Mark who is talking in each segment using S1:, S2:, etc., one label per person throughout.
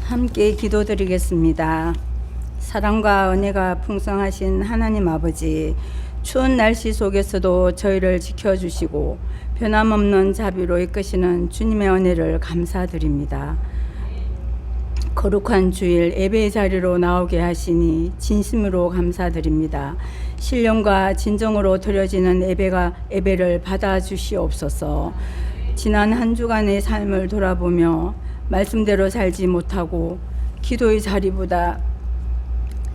S1: 함께 기도드리겠습니다. 사랑과 은혜가 풍성하신 하나님 아버지, 추운 날씨 속에서도 저희를 지켜주시고 변함없는 자비로 이끄시는 주님의 은혜를 감사드립니다. 거룩한 주일 예배의 자리로 나오게 하시니 진심으로 감사드립니다. 신령과 진정으로 드려지는 예배를 받아주시옵소서. 지난 한 주간의 삶을 돌아보며 말씀대로 살지 못하고 기도의 자리보다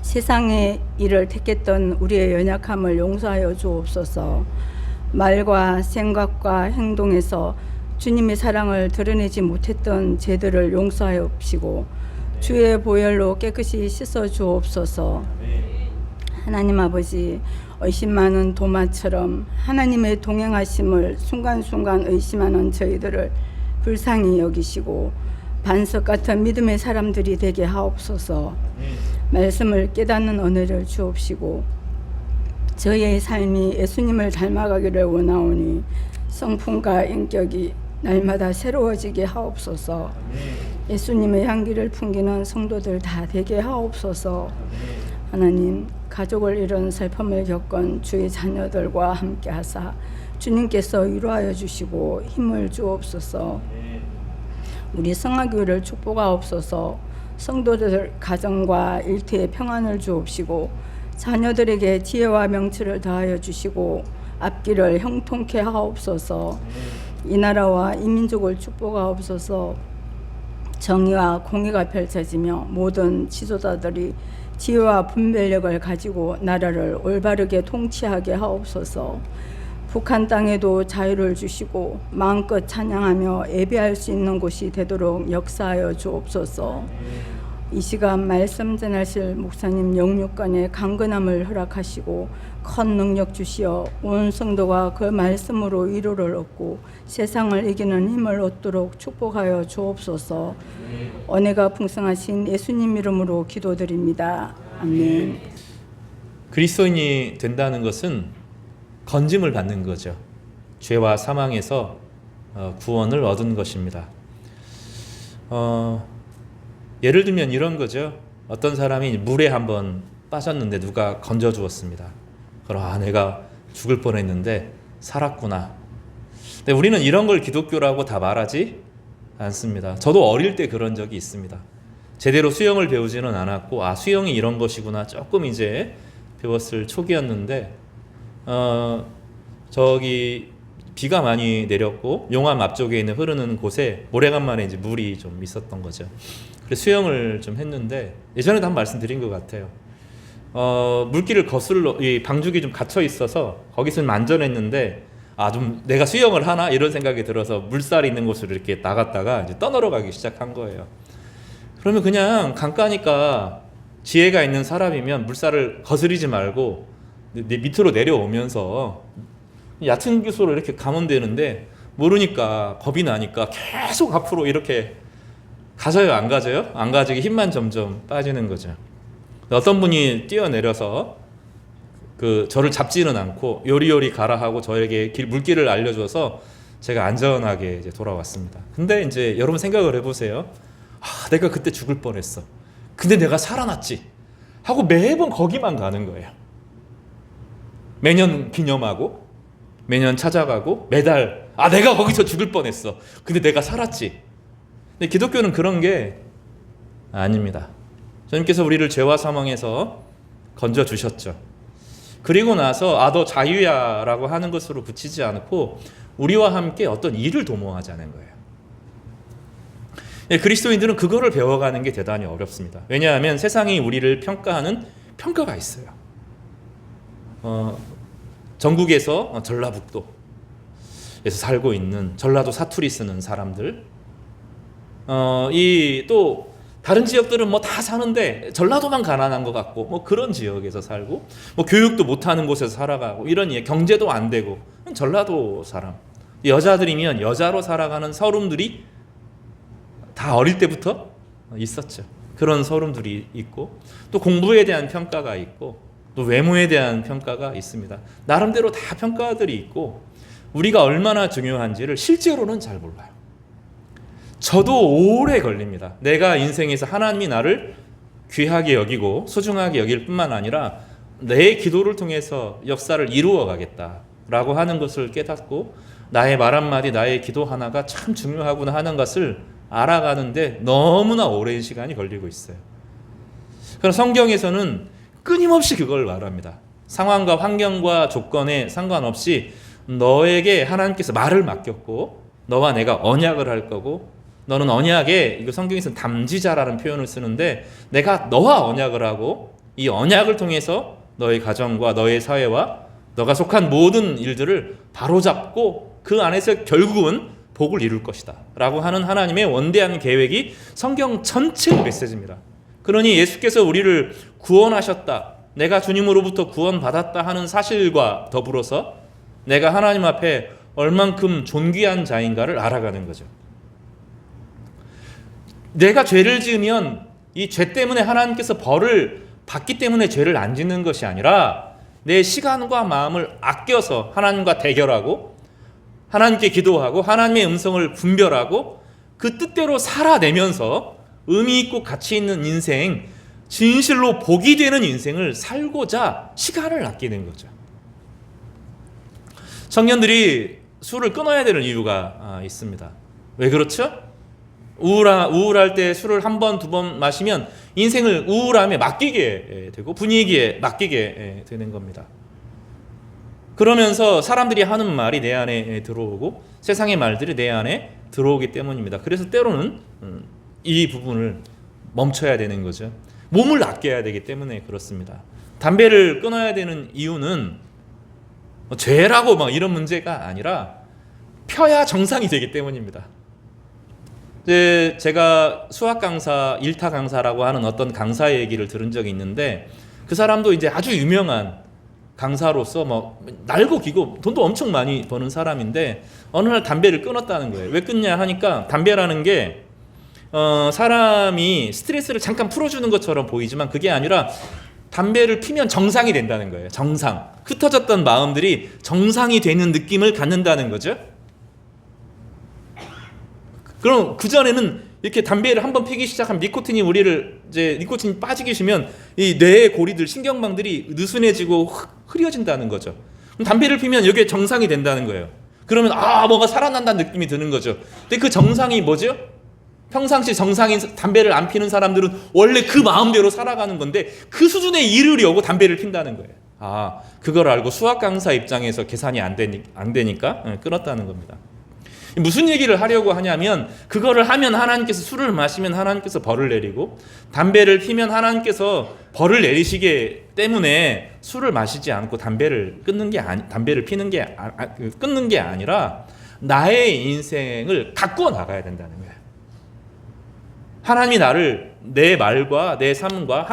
S1: 세상의 일을 택했던 우리의 연약함을 용서하여 주옵소서. 말과 생각과 행동에서 주님의 사랑을 드러내지 못했던 죄들을 용서하여 주시고 주의 보혈로 깨끗이 씻어 주옵소서. 하나님 아버지, 의심 많은 도마처럼 하나님의 동행하심을 순간순간 의심하는 저희들을 불쌍히 여기시고 반석 같은 믿음의 사람들이 되게 하옵소서. 말씀을 깨닫는 은혜를 주옵시고 저희의 삶이 예수님을 닮아가기를 원하오니 성품과 인격이 날마다 새로워지게 하옵소서. 예수님의 향기를 풍기는 성도들 다 되게 하옵소서. 하나님, 가족을 잃은 슬픔을 겪은 주의 자녀들과 함께 하사 주님께서 위로하여 주시고 힘을 주옵소서. 우리 성화교회를 축복하옵소서. 성도들 가정과 일터에 평안을 주옵시고 자녀들에게 지혜와 명철을 더하여 주시고 앞길을 형통케 하옵소서. 이 나라와 이 민족을 축복하옵소서. 정의와 공의가 펼쳐지며 모든 지도자들이 지혜와 분별력을 가지고 나라를 올바르게 통치하게 하옵소서. 북한 땅에도 자유를 주시고 마음껏 찬양하며 예배할 수 있는 곳이 되도록 역사하여 주옵소서. 이 시간 말씀 전하실 목사님 영육간의 강건함을 허락하시고 큰 능력 주시어 온 성도가 그 말씀으로 위로를 얻고 세상을 이기는 힘을 얻도록 축복하여 주옵소서. 은혜가 풍성하신 예수님 이름으로 기도드립니다. 아멘.
S2: 그리스도인이 된다는 것은 건짐을 받는 거죠. 죄와 사망에서 구원을 얻은 것입니다. 예를 들면 이런 거죠. 어떤 사람이 물에 한번 빠졌는데 누가 건져 주었습니다. 그럼 내가 죽을 뻔했는데 살았구나. 근데 우리는 이런 걸 기독교라고 다 말하지 않습니다. 저도 어릴 때 그런 적이 있습니다. 제대로 수영을 배우지는 않았고 수영이 이런 것이구나 조금 이제 배웠을 초기였는데 저기 비가 많이 내렸고 용암 앞쪽에 있는 흐르는 곳에 오래간만에 이제 물이 좀 있었던 거죠. 그래서 수영을 좀 했는데 예전에도 한 말씀드린 것 같아요. 물길을 거슬러 이 방죽이 좀 갇혀 있어서 거기서 좀 안전했는데 좀 내가 수영을 하나 이런 생각이 들어서 물살이 있는 곳으로 이렇게 나갔다가 이제 떠내려 가기 시작한 거예요. 그러면 그냥 강가니까 지혜가 있는 사람이면 물살을 거스리지 말고 밑으로 내려오면서 얕은 기소로 이렇게 가면 되는데 모르니까 겁이 나니까 계속 앞으로 이렇게 가져요? 안 가져요? 안 가지게 힘만 점점 빠지는 거죠. 어떤 분이 뛰어내려서 저를 잡지는 않고 요리요리 가라 하고 저에게 물길을 알려줘서 제가 안전하게 이제 돌아왔습니다. 근데 이제 여러분 생각을 해보세요. 내가 그때 죽을 뻔했어. 근데 내가 살아났지. 하고 매번 거기만 가는 거예요. 매년 기념하고 매년 찾아가고 매달 내가 거기서 죽을 뻔했어. 근데 내가 살았지. 근데 기독교는 그런 게 아닙니다. 주님께서 우리를 죄와 사망에서 건져주셨죠. 그리고 나서 너 자유야 라고 하는 것으로 그치지 않고 우리와 함께 어떤 일을 도모하자는 거예요. 그리스도인들은 그거를 배워가는 게 대단히 어렵습니다. 왜냐하면 세상이 우리를 평가하는 평가가 있어요. 전국에서 전라북도에서 살고 있는 전라도 사투리 쓰는 사람들, 또 다른 지역들은 다 사는데 전라도만 가난한 것 같고 그런 지역에서 살고 교육도 못하는 곳에서 살아가고 이런 경제도 안 되고 전라도 사람, 여자들이면 여자로 살아가는 서름들이 다 어릴 때부터 있었죠. 그런 서름들이 있고 또 공부에 대한 평가가 있고 또 외모에 대한 평가가 있습니다. 나름대로 다 평가들이 있고 우리가 얼마나 중요한지를 실제로는 잘 몰라요. 저도 오래 걸립니다. 내가 인생에서 하나님이 나를 귀하게 여기고 소중하게 여길 뿐만 아니라 내 기도를 통해서 역사를 이루어 가겠다라고 하는 것을 깨닫고 나의 말 한마디, 나의 기도 하나가 참 중요하구나 하는 것을 알아가는데 너무나 오랜 시간이 걸리고 있어요. 그럼 성경에서는 끊임없이 그걸 말합니다. 상황과 환경과 조건에 상관없이 너에게 하나님께서 말을 맡겼고 너와 내가 언약을 할 거고 너는 언약에, 이거 성경에서는 담지자라는 표현을 쓰는데 내가 너와 언약을 하고 이 언약을 통해서 너의 가정과 너의 사회와 너가 속한 모든 일들을 바로잡고 그 안에서 결국은 복을 이룰 것이다 라고 하는 하나님의 원대한 계획이 성경 전체의 메시지입니다. 그러니 예수께서 우리를 구원하셨다, 내가 주님으로부터 구원받았다 하는 사실과 더불어서 내가 하나님 앞에 얼만큼 존귀한 자인가를 알아가는 거죠. 내가 죄를 지으면 이 죄 때문에 하나님께서 벌을 받기 때문에 죄를 안 짓는 것이 아니라 내 시간과 마음을 아껴서 하나님과 대결하고 하나님께 기도하고 하나님의 음성을 분별하고 그 뜻대로 살아내면서 의미 있고 가치 있는 인생, 진실로 복이 되는 인생을 살고자 시간을 아끼는 거죠. 청년들이 술을 끊어야 되는 이유가 있습니다. 왜 그렇죠? 우울할 때 술을 한 번, 두 번 마시면 인생을 우울함에 맡기게 되고 분위기에 맡기게 되는 겁니다. 그러면서 사람들이 하는 말이 내 안에 들어오고 세상의 말들이 내 안에 들어오기 때문입니다. 그래서 때로는 이 부분을 멈춰야 되는 거죠. 몸을 아껴야 되기 때문에 그렇습니다. 담배를 끊어야 되는 이유는 죄라고 막 이런 문제가 아니라 펴야 정상이 되기 때문입니다. 제가 수학 강사, 일타 강사라고 하는 어떤 강사의 얘기를 들은 적이 있는데 그 사람도 이제 아주 유명한 강사로서 뭐 날고 기고 돈도 엄청 많이 버는 사람인데 어느 날 담배를 끊었다는 거예요. 왜 끊냐 하니까 담배라는 게 사람이 스트레스를 잠깐 풀어주는 것처럼 보이지만 그게 아니라 담배를 피면 정상이 된다는 거예요. 정상. 흩어졌던 마음들이 정상이 되는 느낌을 갖는다는 거죠. 그럼 그전에는 이렇게 담배를 한번 피기 시작하면 니코틴이 빠지기 시면 이 뇌의 고리들, 신경망들이 느슨해지고 흐려진다는 거죠. 그럼 담배를 피면 이게 정상이 된다는 거예요. 그러면 뭔가 살아난다는 느낌이 드는 거죠. 근데 그 정상이 뭐죠? 평상시 정상인 담배를 안 피는 사람들은 원래 그 마음대로 살아가는 건데 그 수준에 이르려고 담배를 핀다는 거예요. 그걸 알고 수학 강사 입장에서 계산이 안 되니까 끊었다는 겁니다. 무슨 얘기를 하려고 하냐면 그거를 하면 하나님께서 술을 마시면 하나님께서 벌을 내리고 담배를 피면 하나님께서 벌을 내리시기 때문에 술을 마시지 않고 담배를 피는 게 아니라 나의 인생을 가꾸어 나가야 된다는 거예요. 하나님이 나를 내 말과 내 삶과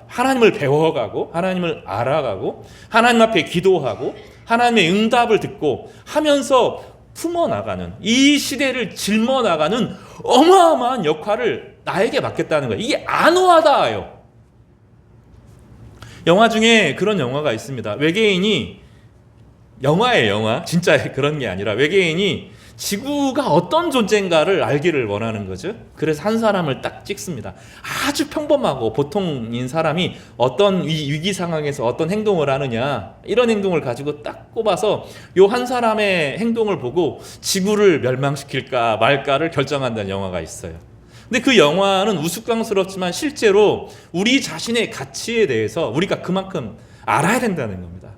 S2: 하나님을 배워가고 하나님을 알아가고 하나님 앞에 기도하고 하나님의 응답을 듣고 하면서 품어나가는, 이 시대를 짊어나가는 어마어마한 역할을 나에게 맡겼다는 거예요. 이게 안오하다요. 영화 중에 그런 영화가 있습니다. 외계인이, 영화예요, 영화. 진짜 그런 게 아니라 외계인이 지구가 어떤 존재인가를 알기를 원하는 거죠. 그래서 한 사람을 딱 찍습니다. 아주 평범하고 보통인 사람이 어떤 위기 상황에서 어떤 행동을 하느냐, 이런 행동을 가지고 딱 꼽아서 요 한 사람의 행동을 보고 지구를 멸망시킬까 말까를 결정한다는 영화가 있어요. 근데 그 영화는 우스꽝스럽지만 실제로 우리 자신의 가치에 대해서 우리가 그만큼 알아야 된다는 겁니다.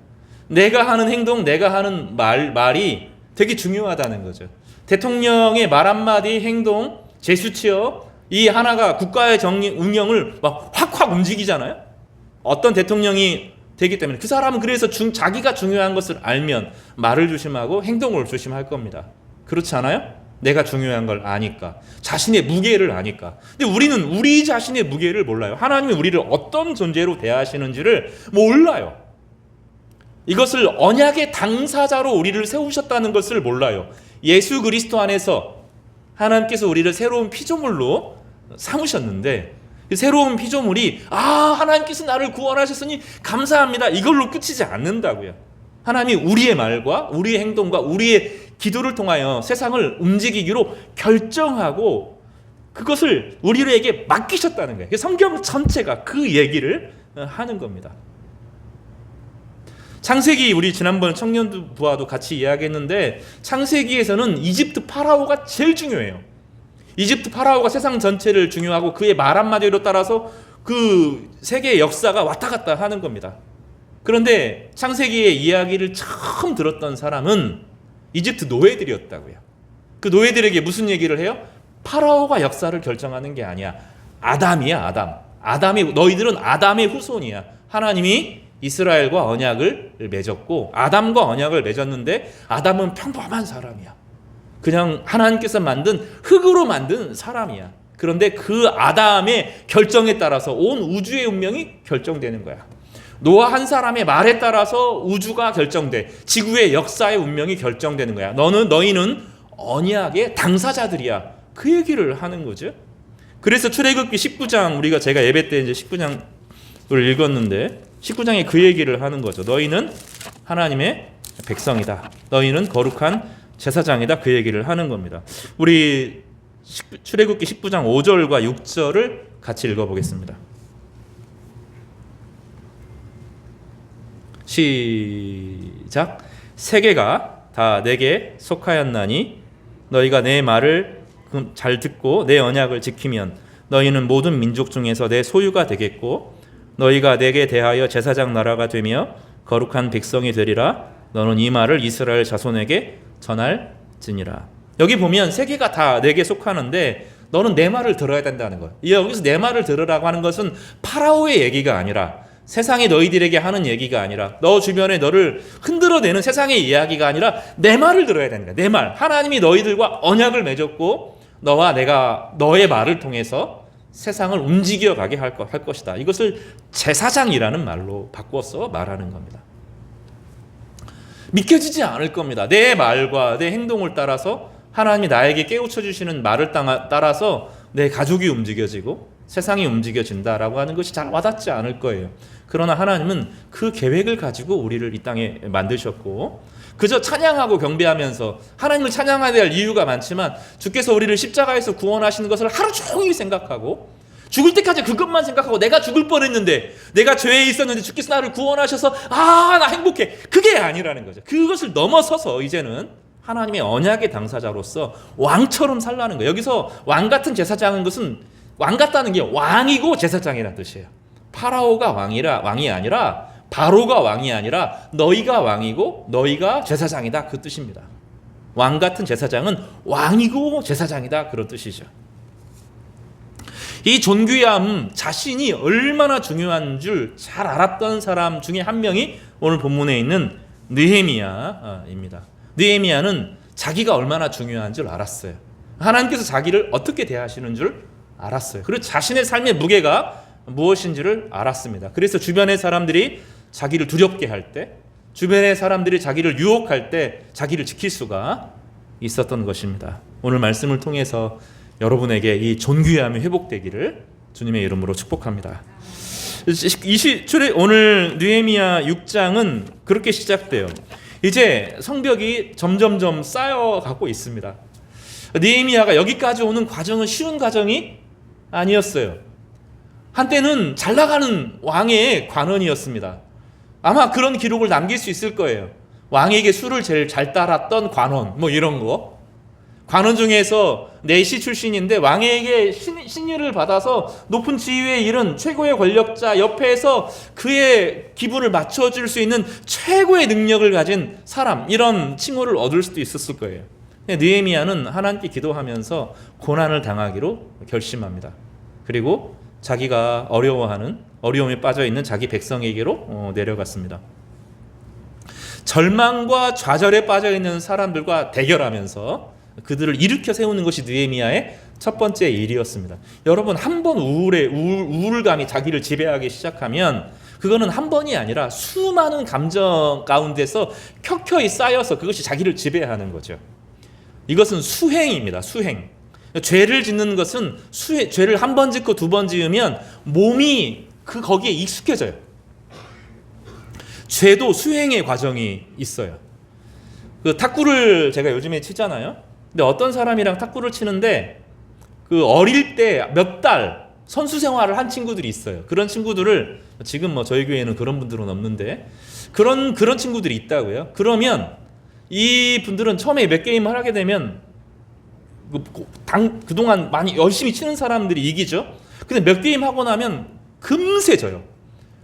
S2: 내가 하는 행동, 내가 하는 말이 되게 중요하다는 거죠. 대통령의 말 한마디, 행동, 제스처, 이 하나가 국가의 운영을 막 확 움직이잖아요. 어떤 대통령이 되기 때문에 그 사람은 그래서 자기가 중요한 것을 알면 말을 조심하고 행동을 조심할 겁니다. 그렇지 않아요? 내가 중요한 걸 아니까, 자신의 무게를 아니까. 근데 우리는 우리 자신의 무게를 몰라요. 하나님이 우리를 어떤 존재로 대하시는지를 몰라요. 이것을 언약의 당사자로 우리를 세우셨다는 것을 몰라요. 예수 그리스도 안에서 하나님께서 우리를 새로운 피조물로 삼으셨는데 그 새로운 피조물이 하나님께서 나를 구원하셨으니 감사합니다, 이걸로 끝이지 않는다고요. 하나님이 우리의 말과 우리의 행동과 우리의 기도를 통하여 세상을 움직이기로 결정하고 그것을 우리에게 맡기셨다는 거예요. 성경 전체가 그 얘기를 하는 겁니다. 창세기 우리 지난번 청년부와도 같이 이야기했는데 창세기에서는 이집트 파라오가 제일 중요해요. 이집트 파라오가 세상 전체를 중요하고 그의 말 한마디로 따라서 그 세계의 역사가 왔다 갔다 하는 겁니다. 그런데 창세기의 이야기를 처음 들었던 사람은 이집트 노예들이었다고요. 그 노예들에게 무슨 얘기를 해요? 파라오가 역사를 결정하는 게 아니야. 아담이야, 아담이 너희들은 아담의 후손이야. 하나님이 이스라엘과 언약을 맺었고 아담과 언약을 맺었는데 아담은 평범한 사람이야. 그냥 하나님께서 만든 흙으로 만든 사람이야. 그런데 그 아담의 결정에 따라서 온 우주의 운명이 결정되는 거야. 노아 한 사람의 말에 따라서 우주가 결정돼. 지구의 역사의 운명이 결정되는 거야. 너희는 언약의 당사자들이야. 그 얘기를 하는 거죠. 그래서 출애굽기 19장 제가 예배 때 이제 19장을 읽었는데 19장에 그 얘기를 하는 거죠. 너희는 하나님의 백성이다. 너희는 거룩한 제사장이다. 그 얘기를 하는 겁니다. 우리 출애굽기 19장 5절과 6절을 같이 읽어보겠습니다. 시작. 세계가 다 내게 속하였나니 너희가 내 말을 잘 듣고 내 언약을 지키면 너희는 모든 민족 중에서 내 소유가 되겠고 너희가 내게 대하여 제사장 나라가 되며 거룩한 백성이 되리라. 너는 이 말을 이스라엘 자손에게 전할지니라. 여기 보면 세계가 다 내게 속하는데 너는 내 말을 들어야 된다는 거예요. 여기서 내 말을 들으라고 하는 것은 파라오의 얘기가 아니라 세상이 너희들에게 하는 얘기가 아니라 너 주변에 너를 흔들어대는 세상의 이야기가 아니라 내 말을 들어야 되는 거야. 내 말. 하나님이 너희들과 언약을 맺었고 너와 내가 너의 말을 통해서 세상을 움직여 가게 할 것이다. 이것을 제사장이라는 말로 바꿔서 말하는 겁니다. 믿겨지지 않을 겁니다. 내 말과 내 행동을 따라서 하나님이 나에게 깨우쳐 주시는 말을 따라서 내 가족이 움직여지고 세상이 움직여진다라고 하는 것이 잘 와닿지 않을 거예요. 그러나 하나님은 그 계획을 가지고 우리를 이 땅에 만드셨고 그저 찬양하고 경배하면서 하나님을 찬양해야 될 이유가 많지만 주께서 우리를 십자가에서 구원하시는 것을 하루 종일 생각하고 죽을 때까지 그것만 생각하고 내가 죽을 뻔했는데 내가 죄에 있었는데 주께서 나를 구원하셔서 나 행복해. 그게 아니라는 거죠. 그것을 넘어서서 이제는 하나님의 언약의 당사자로서 왕처럼 살라는 거예요. 여기서 왕 같은 제사장인 것은 왕 같다는 게 왕이고 제사장이라는 뜻이에요. 파라오가 왕이 아니라 바로가 왕이 아니라 너희가 왕이고 너희가 제사장이다. 그 뜻입니다. 왕 같은 제사장은 왕이고 제사장이다. 그런 뜻이죠. 이 존귀함 자신이 얼마나 중요한 줄 잘 알았던 사람 중에 한 명이 오늘 본문에 있는 느헤미야입니다. 느헤미야는 자기가 얼마나 중요한 줄 알았어요. 하나님께서 자기를 어떻게 대하시는 줄 알았어요. 그리고 자신의 삶의 무게가 무엇인지를 알았습니다. 그래서 주변의 사람들이 자기를 두렵게 할 때, 주변의 사람들이 자기를 유혹할 때 자기를 지킬 수가 있었던 것입니다. 오늘 말씀을 통해서 여러분에게 이 존귀함이 회복되기를 주님의 이름으로 축복합니다. 오늘 느헤미야 6장은 그렇게 시작돼요. 이제 성벽이 점점점 쌓여가고 있습니다. 느헤미야가 여기까지 오는 과정은 쉬운 과정이 아니었어요. 한때는 잘 나가는 왕의 관원이었습니다. 아마 그런 기록을 남길 수 있을 거예요. 왕에게 술을 제일 잘 따랐던 관원, 이런 거. 관원 중에서 내시 출신인데 왕에게 신유를 받아서 높은 지위에 이른 최고의 권력자 옆에서 그의 기분을 맞춰줄 수 있는 최고의 능력을 가진 사람, 이런 칭호를 얻을 수도 있었을 거예요. 느헤미야는 하나님께 기도하면서 고난을 당하기로 결심합니다. 그리고 자기가 어려움에 빠져있는 자기 백성에게로 내려갔습니다. 절망과 좌절에 빠져있는 사람들과 대결하면서 그들을 일으켜 세우는 것이 느헤미야의 첫 번째 일이었습니다. 여러분, 한 번 우울감이 자기를 지배하기 시작하면 그거는 한 번이 아니라 수많은 감정 가운데서 켜켜이 쌓여서 그것이 자기를 지배하는 거죠. 이것은 수행입니다. 수행. 죄를 짓는 것은 죄를 한 번 짓고 두 번 지으면 몸이 거기에 익숙해져요. 죄도 수행의 과정이 있어요. 그 탁구를 제가 요즘에 치잖아요. 근데 어떤 사람이랑 탁구를 치는데 그 어릴 때 몇 달 선수 생활을 한 친구들이 있어요. 그런 친구들을 지금 뭐 저희 교회에는 그런 분들은 없는데 그런 친구들이 있다고요. 그러면 이 분들은 처음에 몇 게임을 하게 되면 그동안 많이 열심히 치는 사람들이 이기죠. 근데 몇 게임 하고 나면 금세 져요.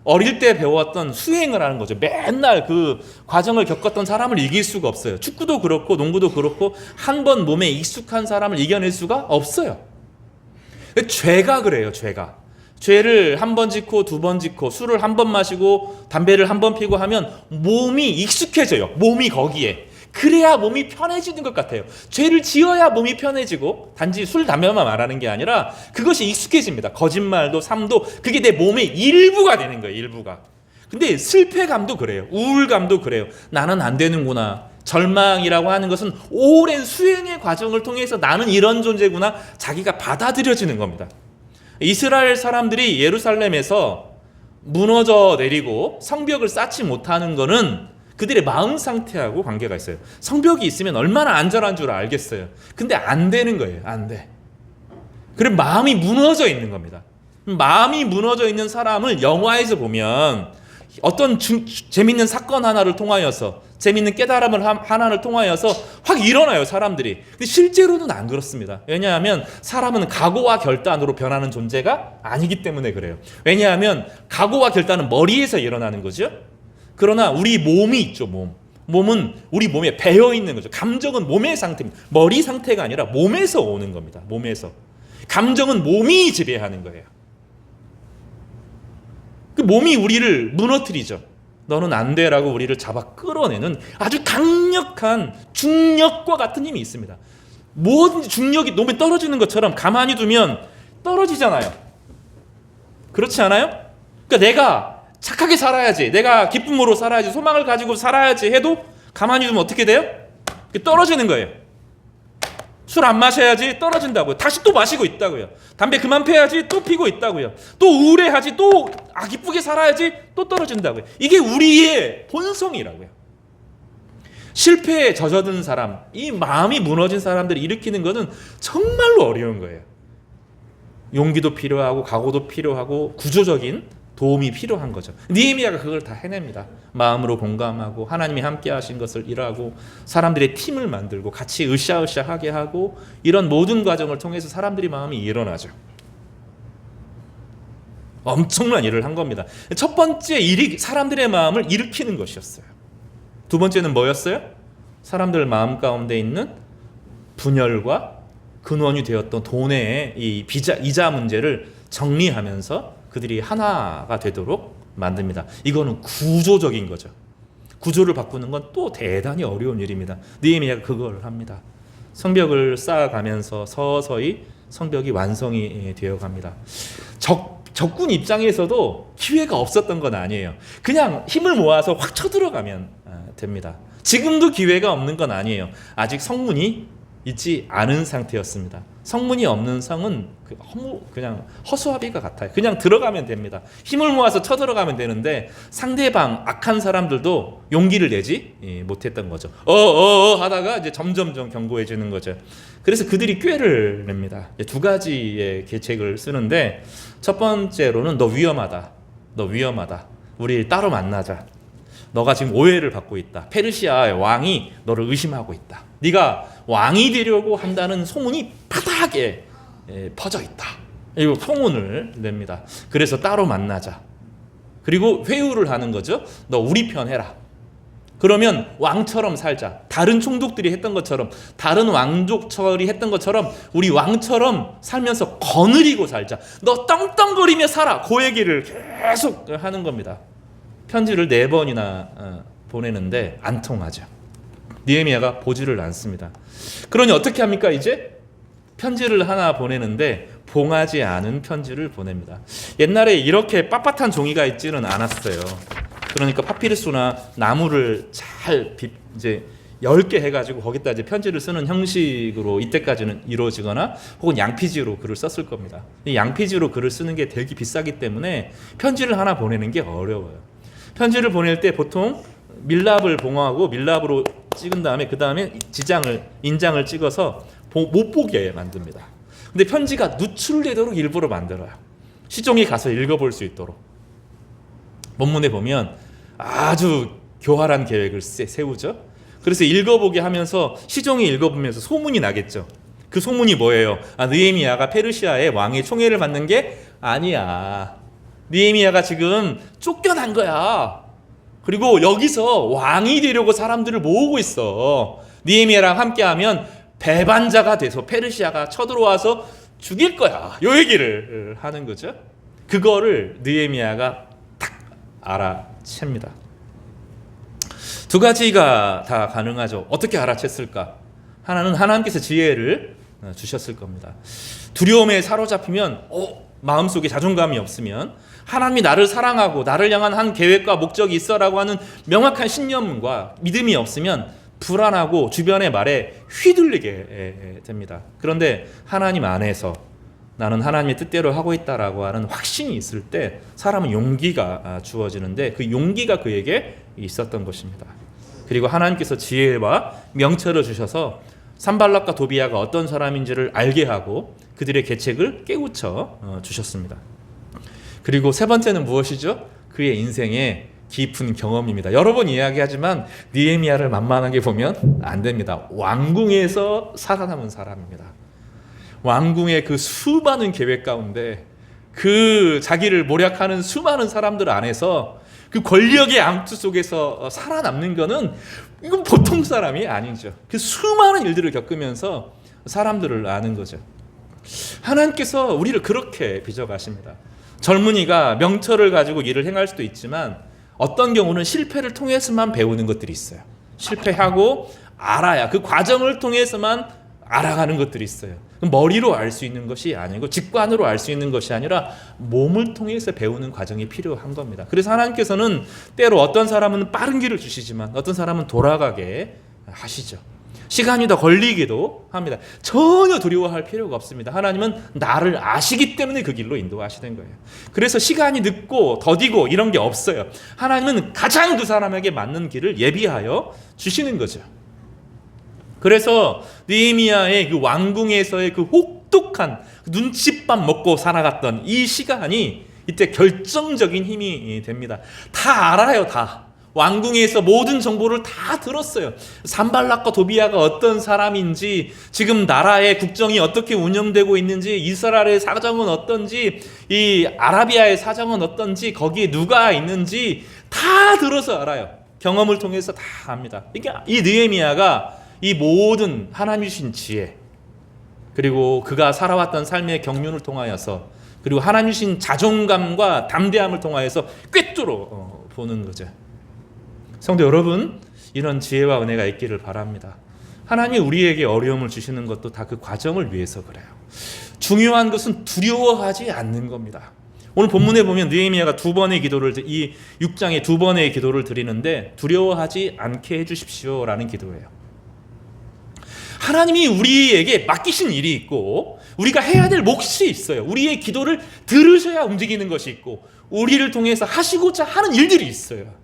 S2: 어릴 때 배웠던 수행을 하는 거죠. 맨날 그 과정을 겪었던 사람을 이길 수가 없어요. 축구도 그렇고 농구도 그렇고 한 번 몸에 익숙한 사람을 이겨낼 수가 없어요. 죄가 그래요. 죄를 한 번 짓고 두 번 짓고 술을 한 번 마시고 담배를 한 번 피고 하면 몸이 익숙해져요. 몸이 거기에. 그래야 몸이 편해지는 것 같아요. 죄를 지어야 몸이 편해지고 단지 술, 담배만 말하는 게 아니라 그것이 익숙해집니다. 거짓말도 삶도 그게 내 몸의 일부가 되는 거예요. 일부가. 근데 슬폐감도 그래요. 우울감도 그래요. 나는 안 되는구나. 절망이라고 하는 것은 오랜 수행의 과정을 통해서 나는 이런 존재구나 자기가 받아들여지는 겁니다. 이스라엘 사람들이 예루살렘에서 무너져 내리고 성벽을 쌓지 못하는 것은 그들의 마음 상태하고 관계가 있어요. 성벽이 있으면 얼마나 안전한 줄 알겠어요. 근데 안 되는 거예요. 안 돼. 그럼 마음이 무너져 있는 겁니다. 마음이 무너져 있는 사람을 영화에서 보면 어떤 재밌는 사건 하나를 통하여서 재밌는 깨달음을 하나를 통하여서 확 일어나요. 사람들이. 근데 실제로는 안 그렇습니다. 왜냐하면 사람은 각오와 결단으로 변하는 존재가 아니기 때문에 그래요. 왜냐하면 각오와 결단은 머리에서 일어나는 거죠. 그러나 우리 몸이 있죠. 몸은 우리 몸에 배어 있는 거죠. 감정은 몸의 상태입니다. 머리 상태가 아니라 몸에서 오는 겁니다. 몸에서. 감정은 몸이 지배하는 거예요. 그 몸이 우리를 무너뜨리죠. 너는 안 돼라고 우리를 잡아 끌어내는 아주 강력한 중력과 같은 힘이 있습니다. 뭐든지 중력이 몸에 떨어지는 것처럼 가만히 두면 떨어지잖아요. 그렇지 않아요? 그러니까 내가 착하게 살아야지, 내가 기쁨으로 살아야지, 소망을 가지고 살아야지 해도 가만히 두면 어떻게 돼요? 떨어지는 거예요. 술 안 마셔야지 떨어진다고요. 다시 또 마시고 있다고요. 담배 그만 피워야지 또 피고 있다고요. 또 우울해야지 또 기쁘게 살아야지 또 떨어진다고요. 이게 우리의 본성이라고요. 실패에 젖어든 사람, 이 마음이 무너진 사람들이 일으키는 것은 정말로 어려운 거예요. 용기도 필요하고 각오도 필요하고 구조적인 도움이 필요한 거죠. 느헤미야가 그걸 다 해냅니다. 마음으로 공감하고 하나님이 함께 하신 것을 일하고 사람들의 팀을 만들고 같이 으쌰으쌰하게 하고 이런 모든 과정을 통해서 사람들의 마음이 일어나죠. 엄청난 일을 한 겁니다. 첫 번째 일이 사람들의 마음을 일으키는 것이었어요. 두 번째는 뭐였어요? 사람들 마음 가운데 있는 분열과 근원이 되었던 돈의 이 이자 문제를 정리하면서 그들이 하나가 되도록 만듭니다. 이거는 구조적인 거죠. 구조를 바꾸는 건 또 대단히 어려운 일입니다. 느헤미야가 그걸 합니다. 성벽을 쌓아가면서 서서히 성벽이 완성이 되어갑니다. 적군 입장에서도 기회가 없었던 건 아니에요. 그냥 힘을 모아서 확 쳐들어가면 됩니다. 지금도 기회가 없는 건 아니에요. 아직 성문이 있지 않은 상태였습니다. 성문이 없는 성은 그냥 허수아비가 같아요. 그냥 들어가면 됩니다. 힘을 모아서 쳐들어가면 되는데 상대방 악한 사람들도 용기를 내지 못했던 거죠. 하다가 이제 점점 견고해지는 거죠. 그래서 그들이 꾀를 냅니다. 두 가지의 계책을 쓰는데 첫 번째로는 너 위험하다. 우리 따로 만나자. 너가 지금 오해를 받고 있다. 페르시아의 왕이 너를 의심하고 있다. 네가 왕이 되려고 한다는 소문이 바닥에 퍼져 있다. 이거 소문을 냅니다. 그래서 따로 만나자. 그리고 회유를 하는 거죠. 너 우리 편 해라. 그러면 왕처럼 살자. 다른 총독들이 했던 것처럼, 다른 왕족처리 했던 것처럼 우리 왕처럼 살면서 거느리고 살자. 너 떵떵거리며 살아. 그 얘기를 계속 하는 겁니다. 편지를 4번이나 보내는데 안 통하죠. 느헤미야가 보지를 않습니다. 그러니 어떻게 합니까? 이제 편지를 하나 보내는데 봉하지 않은 편지를 보냅니다. 옛날에 이렇게 빳빳한 종이가 있지는 않았어요. 그러니까 파피루스나 나무를 잘 이제 10개 해가지고 거기다 이제 편지를 쓰는 형식으로 이때까지는 이루어지거나 혹은 양피지로 글을 썼을 겁니다. 이 양피지로 글을 쓰는 게 되게 비싸기 때문에 편지를 하나 보내는 게 어려워요. 편지를 보낼 때 보통 밀랍을 봉하고 밀랍으로 찍은 다음에 그 다음에 인장을 찍어서 못 보게 만듭니다. 근데 편지가 누출되도록 일부러 만들어요. 시종이 가서 읽어볼 수 있도록. 본문에 보면 아주 교활한 계획을 세우죠. 그래서 읽어보게 하면서 시종이 읽어보면서 소문이 나겠죠. 그 소문이 뭐예요? 느헤미야가 페르시아의 왕의 총애를 받는 게 아니야. 느헤미야가 지금 쫓겨난 거야. 그리고 여기서 왕이 되려고 사람들을 모으고 있어. 느헤미야랑 함께하면 배반자가 돼서 페르시아가 쳐들어와서 죽일 거야. 요 얘기를 하는 거죠. 그거를 느헤미야가 딱 알아챕니다. 두 가지가 다 가능하죠. 어떻게 알아챘을까? 하나는 하나님께서 지혜를 주셨을 겁니다. 두려움에 사로잡히면 마음속에 자존감이 없으면 하나님이 나를 사랑하고 나를 향한 한 계획과 목적이 있어라고 하는 명확한 신념과 믿음이 없으면 불안하고 주변의 말에 휘둘리게 됩니다. 그런데 하나님 안에서 나는 하나님의 뜻대로 하고 있다라고 하는 확신이 있을 때 사람은 용기가 주어지는데 그 용기가 그에게 있었던 것입니다. 그리고 하나님께서 지혜와 명철을 주셔서 산발락과 도비야가 어떤 사람인지를 알게 하고 그들의 계책을 깨우쳐 주셨습니다. 그리고 세 번째는 무엇이죠? 그의 인생의 깊은 경험입니다. 여러 번 이야기하지만 느헤미야를 만만하게 보면 안 됩니다. 왕궁에서 살아남은 사람입니다. 왕궁의 그 수많은 계획 가운데 그 자기를 모략하는 수많은 사람들 안에서 그 권력의 암투 속에서 살아남는 거는 이건 보통 사람이 아니죠. 그 수많은 일들을 겪으면서 사람들을 아는 거죠. 하나님께서 우리를 그렇게 빚어가십니다. 젊은이가 명철을 가지고 일을 행할 수도 있지만 어떤 경우는 실패를 통해서만 배우는 것들이 있어요. 실패하고 알아야 그 과정을 통해서만 알아가는 것들이 있어요. 머리로 알 수 있는 것이 아니고 직관으로 알 수 있는 것이 아니라 몸을 통해서 배우는 과정이 필요한 겁니다. 그래서 하나님께서는 때로 어떤 사람은 빠른 길을 주시지만 어떤 사람은 돌아가게 하시죠. 시간이 더 걸리기도 합니다. 전혀 두려워할 필요가 없습니다. 하나님은 나를 아시기 때문에 그 길로 인도하시는 거예요. 그래서 시간이 늦고 더디고 이런 게 없어요. 하나님은 가장 그 사람에게 맞는 길을 예비하여 주시는 거죠. 그래서 느헤미야의 그 왕궁에서의 그 혹독한 눈칫밥 먹고 살아갔던 이 시간이 이때 결정적인 힘이 됩니다. 다 알아요, 다. 왕궁에서 모든 정보를 다 들었어요. 산발락과 도비야가 어떤 사람인지, 지금 나라의 국정이 어떻게 운영되고 있는지, 이스라엘의 사정은 어떤지, 이 아라비아의 사정은 어떤지, 거기에 누가 있는지 다 들어서 알아요. 경험을 통해서 다 압니다. 그러니까 이 느헤미야가 이 모든 하나님 주신 지혜, 그리고 그가 살아왔던 삶의 경륜을 통하여서, 그리고 하나님 주신 자존감과 담대함을 통하여서 꿰뚫어 보는 거죠. 성도 여러분, 이런 지혜와 은혜가 있기를 바랍니다. 하나님이 우리에게 어려움을 주시는 것도 다 그 과정을 위해서 그래요. 중요한 것은 두려워하지 않는 겁니다. 오늘 본문에 보면 느헤미야가 두 번의 기도를, 이 6장에 두 번의 기도를 드리는데 두려워하지 않게 해주십시오라는 기도예요. 하나님이 우리에게 맡기신 일이 있고 우리가 해야 될 몫이 있어요. 우리의 기도를 들으셔야 움직이는 것이 있고 우리를 통해서 하시고자 하는 일들이 있어요.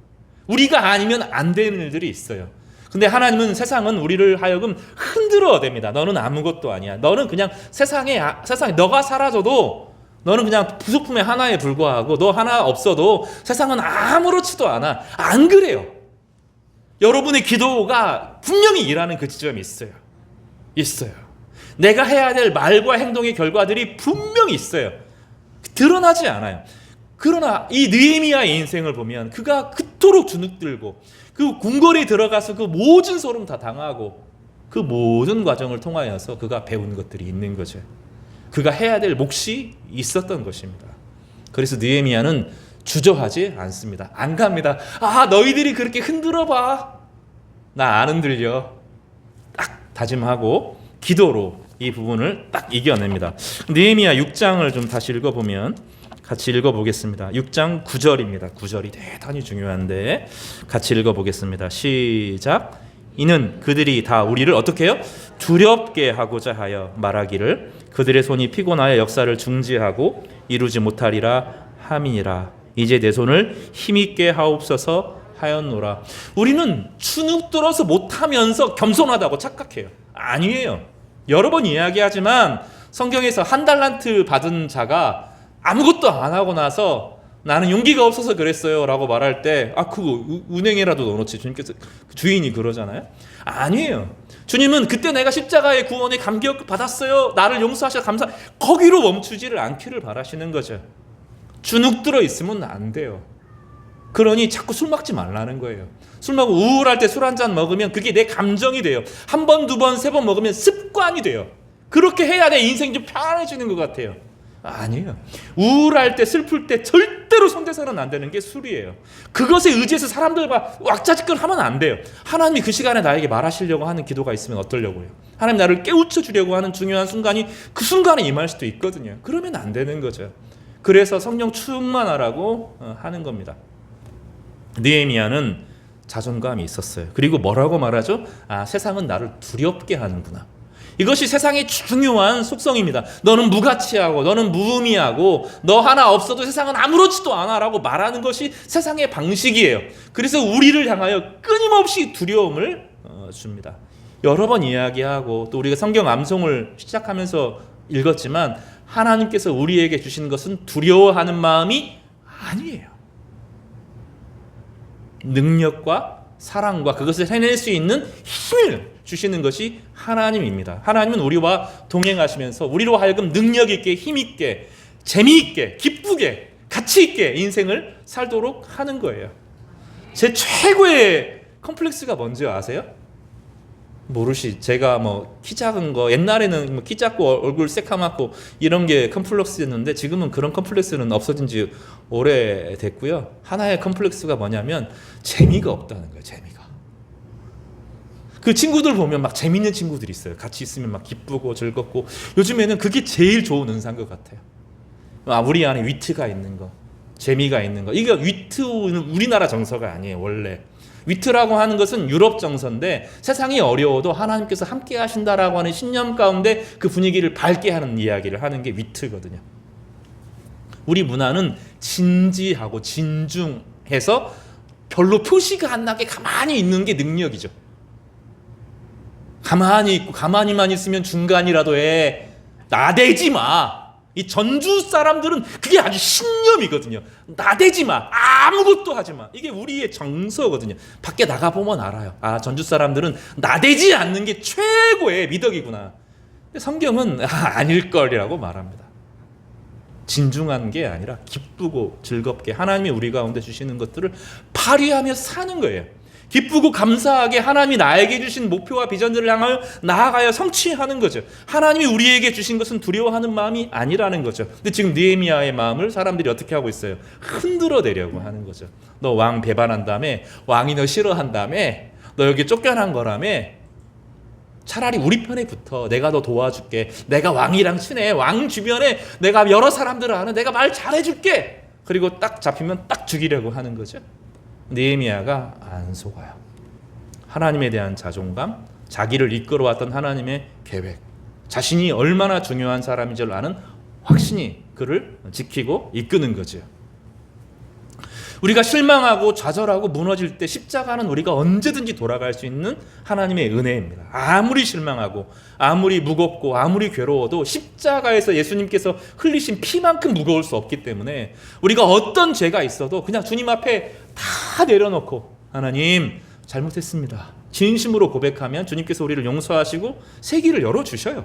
S2: 우리가 아니면 안 되는 일들이 있어요. 근데 하나님은 세상은 우리를 하여금 흔들어 댑니다. 너는 아무것도 아니야. 너는 그냥 세상에 너가 사라져도 너는 그냥 부속품의 하나에 불과하고 너 하나 없어도 세상은 아무렇지도 않아. 안 그래요. 여러분의 기도가 분명히 일하는 그 지점이 있어요. 내가 해야 될 말과 행동의 결과들이 분명히 있어요. 드러나지 않아요. 그러나 이 느헤미야의 인생을 보면 그가 그토록 주눅들고 그 궁궐에 들어가서 그 모든 소름 다 당하고 그 모든 과정을 통하여서 그가 배운 것들이 있는 거죠. 그가 해야 될 몫이 있었던 것입니다. 그래서 느헤미야는 주저하지 않습니다. 안 갑니다. 너희들이 그렇게 흔들어 봐. 나 안 흔들려. 딱 다짐하고 기도로 이 부분을 딱 이겨냅니다. 느헤미야 6장을 좀 다시 읽어보면 같이 읽어보겠습니다. 6장 9절입니다. 9절이 대단히 중요한데 같이 읽어보겠습니다. 시작. 이는 그들이 다 우리를 어떻게 해요? 두렵게 하고자 하여 말하기를 그들의 손이 피곤하여 역사를 중지하고 이루지 못하리라 함이니라. 이제 내 손을 힘있게 하옵소서 하였노라. 우리는 주눅들어서 못하면서 겸손하다고 착각해요. 아니에요. 여러 번 이야기하지만 성경에서 한 달란트 받은 자가 아무것도 안 하고 나서 나는 용기가 없어서 그랬어요 라고 말할 때 그거 은행에라도 넣어놓지. 주님께서 주인이 그러잖아요. 아니에요. 주님은 그때 내가 십자가의 구원에 감격 받았어요, 나를 용서하셔 감사, 거기로 멈추지를 않기를 바라시는 거죠. 주눅들어 있으면 안 돼요. 그러니 자꾸 술 먹지 말라는 거예요. 술 먹고 우울할 때 술 한 잔 먹으면 그게 내 감정이 돼요. 한 번, 두 번, 세 번 먹으면 습관이 돼요. 그렇게 해야 내 인생이 좀 편해지는 것 같아요. 아니에요. 우울할 때, 슬플 때 절대로 손대서는 안 되는 게 술이에요. 그것에 의지해서 사람들과 왁자지껄 하면 안 돼요. 하나님이 그 시간에 나에게 말하시려고 하는 기도가 있으면 어떠려고요? 하나님 나를 깨우쳐 주려고 하는 중요한 순간이 그 순간에 임할 수도 있거든요. 그러면 안 되는 거죠. 그래서 성령 충만하라고 하는 겁니다. 느헤미야는 자존감이 있었어요. 그리고 뭐라고 말하죠? 세상은 나를 두렵게 하는구나. 이것이 세상의 중요한 속성입니다. 너는 무가치하고 너는 무의미하고 너 하나 없어도 세상은 아무렇지도 않아 라고 말하는 것이 세상의 방식이에요. 그래서 우리를 향하여 끊임없이 두려움을 줍니다. 여러 번 이야기하고 또 우리가 성경 암송을 시작하면서 읽었지만 하나님께서 우리에게 주신 것은 두려워하는 마음이 아니에요. 능력과 사랑과 그것을 해낼 수 있는 힘을 주시는 것이 하나님입니다. 하나님은 우리와 동행하시면서 우리로 하여금 능력 있게, 힘 있게, 재미있게, 기쁘게, 가치 있게 인생을 살도록 하는 거예요. 제 최고의 컴플렉스가 뭔지 아세요? 모르시. 제가 키 작은 거, 옛날에는 키 작고 얼굴 새카맣고 이런 게 컴플렉스였는데 지금은 그런 컴플렉스는 없어진 지 오래됐고요. 하나의 컴플렉스가 뭐냐면 재미가 없다는 거예요. 재미가. 그 친구들 보면 막 재밌는 친구들이 있어요. 같이 있으면 막 기쁘고 즐겁고. 요즘에는 그게 제일 좋은 은사인 것 같아요. 우리 안에 위트가 있는 거, 재미가 있는 거. 이게 위트는 우리나라 정서가 아니에요. 원래 위트라고 하는 것은 유럽 정서인데 세상이 어려워도 하나님께서 함께 하신다라고 하는 신념 가운데 그 분위기를 밝게 하는 이야기를 하는 게 위트거든요. 우리 문화는 진지하고 진중해서 별로 표시가 안 나게 가만히 있는 게 능력이죠. 가만히 있고 가만히만 있으면 중간이라도 해. 나대지 마. 이 전주 사람들은 그게 아주 신념이거든요. 나대지 마. 아무것도 하지 마. 이게 우리의 정서거든요. 밖에 나가보면 알아요. 전주 사람들은 나대지 않는 게 최고의 미덕이구나. 근데 성경은 아닐걸이라고 말합니다. 진중한 게 아니라 기쁘고 즐겁게 하나님이 우리 가운데 주시는 것들을 발휘하며 사는 거예요. 기쁘고 감사하게 하나님이 나에게 주신 목표와 비전들을 향하여 나아가여 성취하는 거죠. 하나님이 우리에게 주신 것은 두려워하는 마음이 아니라는 거죠. 근데 지금 느헤미야의 마음을 사람들이 어떻게 하고 있어요? 흔들어 내려고 하는 거죠. 너 왕 배반한 다음에, 왕이 너 싫어한 다음에, 너 여기 쫓겨난 거라며, 차라리 우리 편에 붙어. 내가 너 도와줄게. 내가 왕이랑 친해. 왕 주변에 내가 여러 사람들을 아는, 내가 말 잘해줄게. 그리고 딱 잡히면 딱 죽이려고 하는 거죠. 느헤미야가 안 속아요. 하나님에 대한 자존감, 자기를 이끌어왔던 하나님의 계획, 자신이 얼마나 중요한 사람인 줄 아는 확신이 그를 지키고 이끄는 거죠. 우리가 실망하고 좌절하고 무너질 때 십자가는 우리가 언제든지 돌아갈 수 있는 하나님의 은혜입니다. 아무리 실망하고 아무리 무겁고 아무리 괴로워도 십자가에서 예수님께서 흘리신 피만큼 무거울 수 없기 때문에 우리가 어떤 죄가 있어도 그냥 주님 앞에 다 내려놓고 하나님 잘못했습니다. 진심으로 고백하면 주님께서 우리를 용서하시고 새 길을 열어주셔요.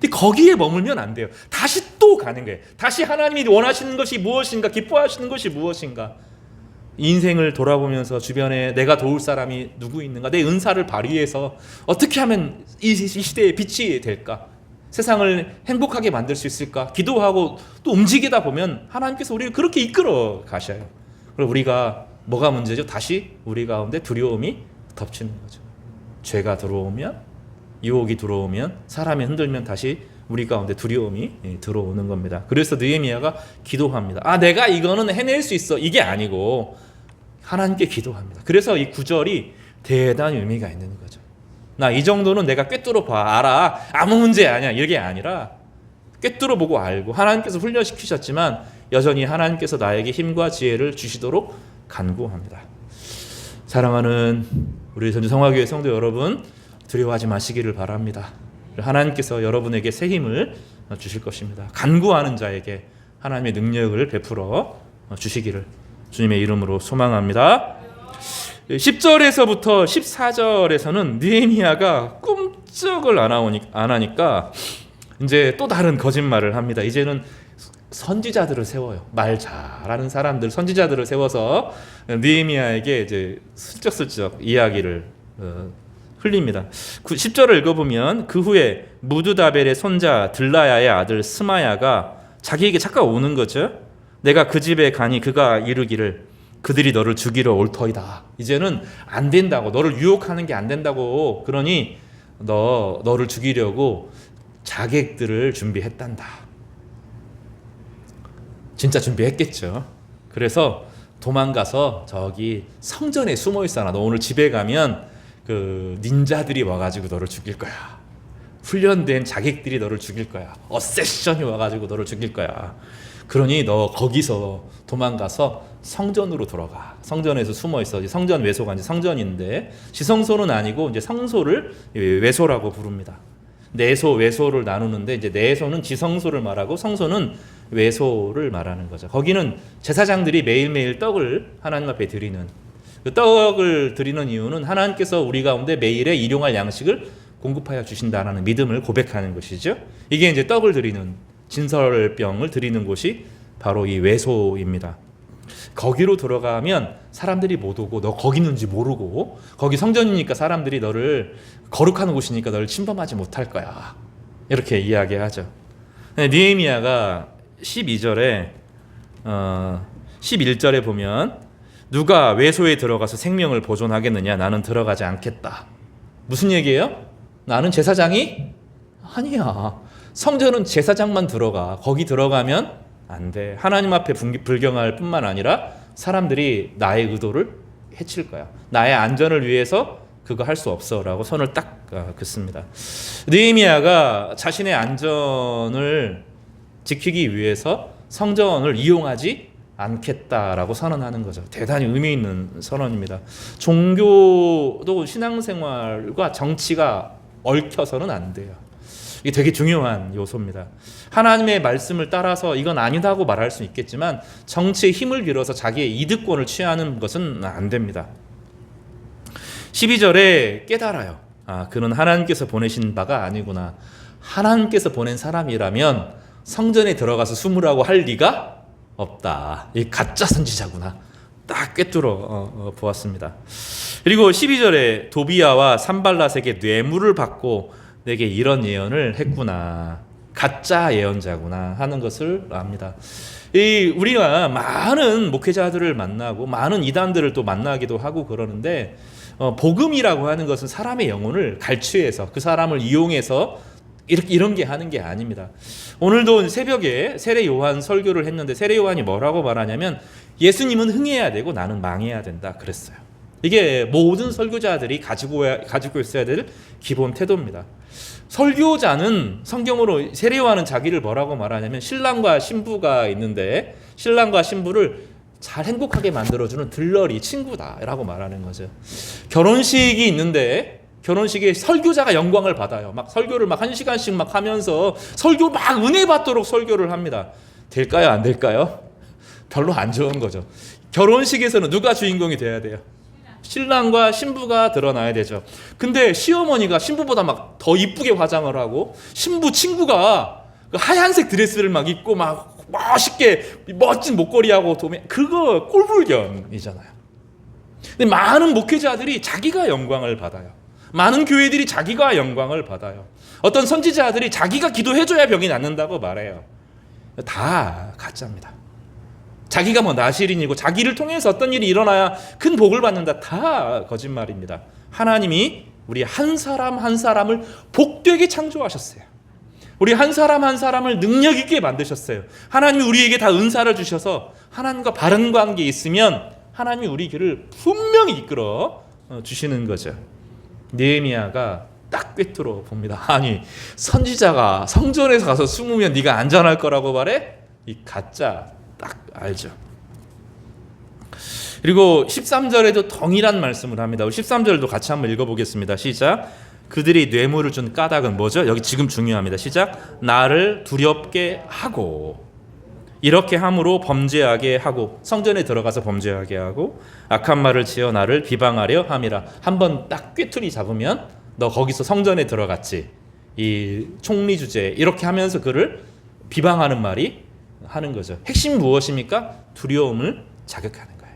S2: 근데 거기에 머물면 안 돼요. 다시 또 가는 거예요. 다시 하나님이 원하시는 것이 무엇인가, 기뻐하시는 것이 무엇인가. 인생을 돌아보면서 주변에 내가 도울 사람이 누구 있는가, 내 은사를 발휘해서 어떻게 하면 이 시대의 빛이 될까, 세상을 행복하게 만들 수 있을까 기도하고 또 움직이다 보면 하나님께서 우리를 그렇게 이끌어 가셔요. 그리고 우리가 뭐가 문제죠? 다시 우리 가운데 두려움이 덮치는 거죠. 죄가 들어오면, 유혹이 들어오면, 사람이 흔들면 다시 우리 가운데 두려움이 들어오는 겁니다. 그래서 느헤미야가 기도합니다. 내가 이거는 해낼 수 있어, 이게 아니고 하나님께 기도합니다. 그래서 이 구절이 대단히 의미가 있는 거죠. 나 이 정도는 내가 꿰뚫어 봐, 알아, 아무 문제 아니야, 이게 아니라 꿰뚫어 보고 알고 하나님께서 훈련시키셨지만 여전히 하나님께서 나에게 힘과 지혜를 주시도록 간구합니다. 사랑하는 우리 전주성화교회 성도 여러분, 두려워하지 마시기를 바랍니다. 하나님께서 여러분에게 새 힘을 주실 것입니다. 간구하는 자에게 하나님의 능력을 베풀어 주시기를 주님의 이름으로 소망합니다. 10절에서부터 14절에서는 느헤미야가 꿈쩍을 안 하니까 이제 또 다른 거짓말을 합니다. 이제는 선지자들을 세워요. 말 잘하는 사람들, 선지자들을 세워서 느헤미야에게 이제 슬쩍슬쩍 이야기를 흘립니다. 10절을 읽어보면 그 후에 무드다벨의 손자 들라야의 아들 스마야가 자기에게 잠깐 오는 거죠. 내가 그 집에 가니 그가 이르기를 그들이 너를 죽이러 올 터이다. 이제는 안 된다고, 너를 유혹하는 게 안 된다고. 그러니 너를 죽이려고 자객들을 준비했단다. 진짜 준비했겠죠. 그래서 도망가서 저기 성전에 숨어 있어라. 너 오늘 집에 가면 그 닌자들이 와가지고 너를 죽일 거야. 훈련된 자객들이 너를 죽일 거야. 어세션이 와가지고 너를 죽일 거야. 그러니 너 거기서 도망가서 성전으로 들어가. 성전에서 숨어 있어. 성전 외소가 이제 성전인데 지성소는 아니고 이제 성소를 외소라고 부릅니다. 내소, 외소를 나누는데 이제 내소는 지성소를 말하고 성소는 외소를 말하는 거죠. 거기는 제사장들이 매일매일 떡을 하나님 앞에 드리는, 그 떡을 드리는 이유는 하나님께서 우리 가운데 매일에 일용할 양식을 공급하여 주신다라는 믿음을 고백하는 것이죠. 이게 이제 떡을 드리는, 진설병을 드리는 곳이 바로 이 외소입니다. 거기로 들어가면 사람들이 못 오고 너 거기 있는지 모르고, 거기 성전이니까 사람들이 너를, 거룩한 곳이니까 너를 침범하지 못할 거야. 이렇게 이야기하죠. 느헤미야가 12절에 11절에 보면 누가 외소에 들어가서 생명을 보존하겠느냐? 나는 들어가지 않겠다. 무슨 얘기예요? 나는 제사장이 아니야. 성전은 제사장만 들어가. 거기 들어가면 안 돼. 하나님 앞에 불경할 뿐만 아니라 사람들이 나의 의도를 해칠 거야. 나의 안전을 위해서 그거 할 수 없어 라고 손을 딱 긋습니다. 느헤미야가 자신의 안전을 지키기 위해서 성전을 이용하지 않겠다라고 선언하는 거죠. 대단히 의미 있는 선언입니다. 종교도 신앙생활과 정치가 얽혀서는 안 돼요. 이게 되게 중요한 요소입니다. 하나님의 말씀을 따라서 이건 아니다고 말할 수 있겠지만 정치의 힘을 빌어서 자기의 이득권을 취하는 것은 안 됩니다. 12절에 깨달아요. 그는 하나님께서 보내신 바가 아니구나. 하나님께서 보낸 사람이라면 성전에 들어가서 숨으라고 할 리가 없다. 이 가짜 선지자구나. 딱 꿰뚫어 보았습니다. 그리고 12절에 도비야와 산발랏에게 뇌물을 받고 내게 이런 예언을 했구나. 가짜 예언자구나 하는 것을 압니다. 우리가 많은 목회자들을 만나고 많은 이단들을 또 만나기도 하고 그러는데 복음이라고 하는 것은 사람의 영혼을 갈취해서 그 사람을 이용해서 이런 게 하는 게 아닙니다. 오늘도 새벽에 세례 요한 설교를 했는데 세례 요한이 뭐라고 말하냐면 예수님은 흥해야 되고 나는 망해야 된다 그랬어요. 이게 모든 설교자들이 가지고 있어야 될 기본 태도입니다. 설교자는 성경으로 세례 요한은 자기를 뭐라고 말하냐면 신랑과 신부가 있는데 신랑과 신부를 잘 행복하게 만들어주는 들러리 친구다라고 말하는 거죠. 결혼식이 있는데 결혼식에 설교자가 영광을 받아요. 막 설교를 막 1시간씩 막 하면서 설교 막 은혜 받도록 설교를 합니다. 될까요? 안 될까요? 별로 안 좋은 거죠. 결혼식에서는 누가 주인공이 돼야 돼요? 신랑과 신부가 드러나야 되죠. 근데 시어머니가 신부보다 막 더 이쁘게 화장을 하고 신부 친구가 하얀색 드레스를 막 입고 막 멋있게 멋진 목걸이하고 그거 꼴불견이잖아요. 근데 많은 목회자들이 자기가 영광을 받아요. 많은 교회들이 자기가 영광을 받아요. 어떤 선지자들이 자기가 기도해줘야 병이 낫는다고 말해요. 다 가짜입니다. 자기가 뭐 나실인이고 자기를 통해서 어떤 일이 일어나야 큰 복을 받는다. 다 거짓말입니다. 하나님이 우리 한 사람 한 사람을 복되게 창조하셨어요. 우리 한 사람 한 사람을 능력 있게 만드셨어요. 하나님이 우리에게 다 은사를 주셔서 하나님과 바른 관계에 있으면 하나님이 우리 길을 분명히 이끌어 주시는 거죠. 느헤미야가 딱 꿰뚫어 봅니다. 아니 선지자가 성전에서 가서 숨으면 네가 안전할 거라고 말해? 이 가짜 딱 알죠. 그리고 13절에도 동일한 말씀을 합니다. 13절도 같이 한번 읽어보겠습니다. 시작. 그들이 뇌물을 준 까닭은 뭐죠? 여기 지금 중요합니다. 시작. 나를 두렵게 하고, 이렇게 함으로 범죄하게 하고, 성전에 들어가서 범죄하게 하고, 악한 말을 지어 나를 비방하려 함이라. 한번 딱 꿰투리 잡으면 너 거기서 성전에 들어갔지, 이 총리 주제, 이렇게 하면서 그를 비방하는 말이 하는 거죠. 핵심 무엇입니까? 두려움을 자극하는 거예요.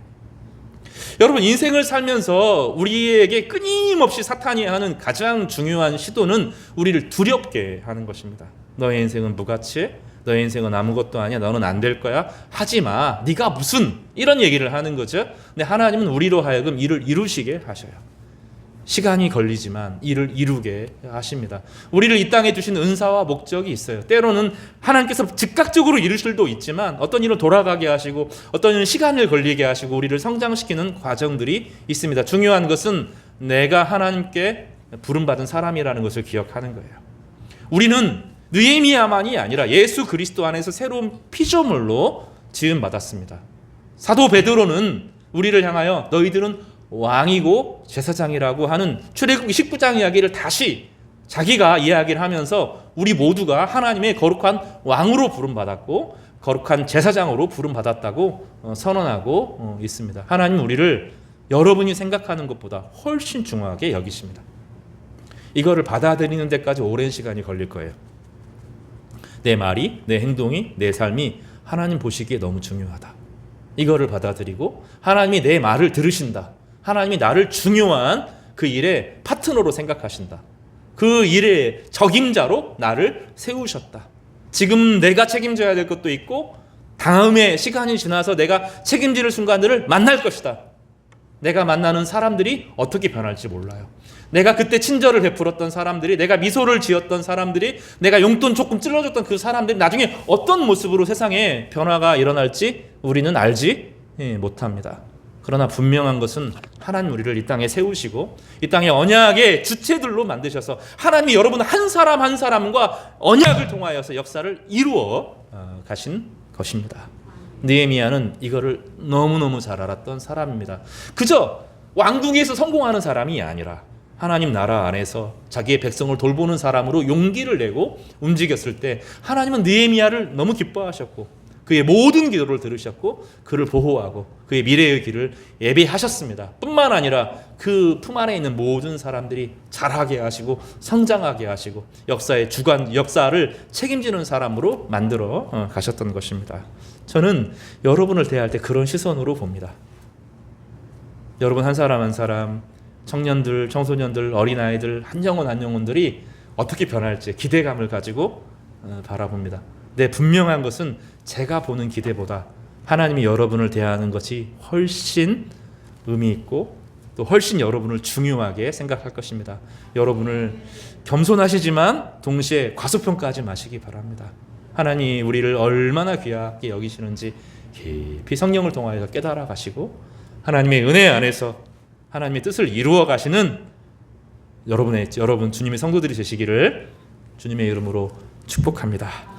S2: 여러분, 인생을 살면서 우리에게 끊임없이 사탄이 하는 가장 중요한 시도는 우리를 두렵게 하는 것입니다. 너의 인생은 무가치해? 너의 인생은 아무것도 아니야. 너는 안 될 거야. 하지마. 네가 무슨, 이런 얘기를 하는 거죠. 근데 하나님은 우리로 하여금 일을 이루시게 하셔요. 시간이 걸리지만 일을 이루게 하십니다. 우리를 이 땅에 주신 은사와 목적이 있어요. 때로는 하나님께서 즉각적으로 이루실 수도 있지만, 어떤 일은 돌아가게 하시고, 어떤 일은 시간을 걸리게 하시고, 우리를 성장시키는 과정들이 있습니다. 중요한 것은 내가 하나님께 부름받은 사람이라는 것을 기억하는 거예요. 우리는 느헤미야만이 아니라 예수 그리스도 안에서 새로운 피조물로 지음받았습니다. 사도 베드로는 우리를 향하여 너희들은 왕이고 제사장이라고 하는 출애굽기 19장 이야기를 다시 자기가 이야기를 하면서 우리 모두가 하나님의 거룩한 왕으로 부름받았고 거룩한 제사장으로 부름받았다고 선언하고 있습니다. 하나님 우리를 여러분이 생각하는 것보다 훨씬 중요하게 여기십니다. 이거를 받아들이는 데까지 오랜 시간이 걸릴 거예요. 내 말이, 내 행동이, 내 삶이 하나님 보시기에 너무 중요하다. 이거를 받아들이고 하나님이 내 말을 들으신다. 하나님이 나를 중요한 그 일의 파트너로 생각하신다. 그 일의 적임자로 나를 세우셨다. 지금 내가 책임져야 될 것도 있고 다음에 시간이 지나서 내가 책임질 순간들을 만날 것이다. 내가 만나는 사람들이 어떻게 변할지 몰라요. 내가 그때 친절을 베풀었던 사람들이, 내가 미소를 지었던 사람들이, 내가 용돈 조금 찔러줬던 그 사람들이 나중에 어떤 모습으로 세상에 변화가 일어날지 우리는 알지 못합니다. 그러나 분명한 것은 하나님 우리를 이 땅에 세우시고 이 땅에 언약의 주체들로 만드셔서 하나님이 여러분 한 사람 한 사람과 언약을 통하여서 역사를 이루어 가신 것입니다. 느헤미야는 이거를 너무너무 잘 알았던 사람입니다. 그저 왕궁에서 성공하는 사람이 아니라 하나님 나라 안에서 자기의 백성을 돌보는 사람으로 용기를 내고 움직였을 때 하나님은 느헤미야를 너무 기뻐하셨고 그의 모든 기도를 들으셨고 그를 보호하고 그의 미래의 길을 예비하셨습니다. 뿐만 아니라 그 품 안에 있는 모든 사람들이 잘하게 하시고 성장하게 하시고 역사의 주관, 역사를 책임지는 사람으로 만들어 가셨던 것입니다. 저는 여러분을 대할 때 그런 시선으로 봅니다. 여러분 한 사람 한 사람, 청년들, 청소년들, 어린아이들, 한 영혼 한 영혼들이 어떻게 변할지 기대감을 가지고 바라봅니다. 네, 분명한 것은 제가 보는 기대보다 하나님이 여러분을 대하는 것이 훨씬 의미 있고 또 훨씬 여러분을 중요하게 생각할 것입니다. 여러분을 겸손하시지만 동시에 과소평가하지 마시기 바랍니다. 하나님 우리를 얼마나 귀하게 여기시는지 깊이 성령을 통하여 깨달아 가시고 하나님의 은혜 안에서 하나님의 뜻을 이루어 가시는 여러분 주님의 성도들이 되시기를 주님의 이름으로 축복합니다.